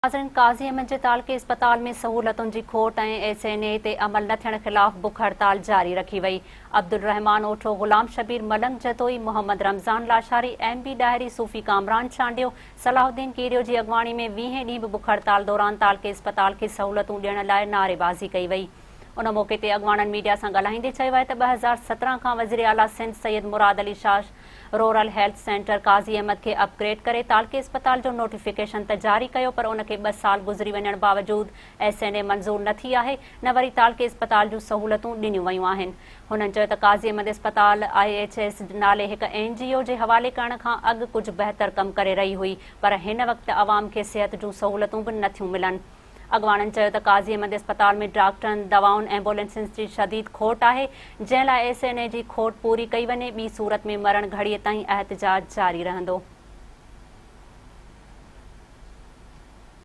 काज़ी अहमद जे तालके अस्पताल में सहूलतुनि जी खोट ऐं SNA ते अमल न थियण ख़िलाफ़ बुख हड़ताल जारी रखी वई। अब्दुल रहमान ओठो, गुलाम शबीर मलंग जतोई, मोहम्मद रमज़ान लाशारी, MB डायरी, सूफ़ी कामरान चांडियो, सलाहुद्दीन कीरियो जी अॻवानी में 20 ॾींहं बि बुख हड़ताल दौरान तालके अस्पताल खे सहूलतूं ॾियण लाइ नारेबाज़ी कई वई। उन मौक़े ते अॻवाननि मीडिया सां ॻाल्हाईंदे चयो आहे त 2017 खां वज़ीर आला Sindh Syed Murad Ali Shah rural health centre Kazi Ahmed खे अपग्रेड करे तालके अस्पताल जो नोटिफिकेशन त जारी कयो, पर उन खे 2 साल गुज़री वञण बावजूदि SNA मंज़ूर न थी आहे, न वरी तालके अस्पताल जूं सहूलतूं ॾिनियूं वयूं आहिनि। हुननि चयो त काज़ी अहमद अस्पताल IHS नाले हिक NGO जे हवाले करण खां अॻु कुझु बहितर कमु करे रही हुई, पर हिन वक़्तु अवाम खे सिहत जूं सहूलतूं बि नथियूं मिलनि। अॻवाननि चयो त काज़ी अहमद अस्पताल में डॉक्टरनि, दवाउनि, एम्बुलेंसिस जी शदीद खोट आहे, जंहिं लाइ SNA जी खोट पूरी कई वञे, ॿी सूरत में मरण घड़ीअ ताईं एहतजाज जारी रहंदो।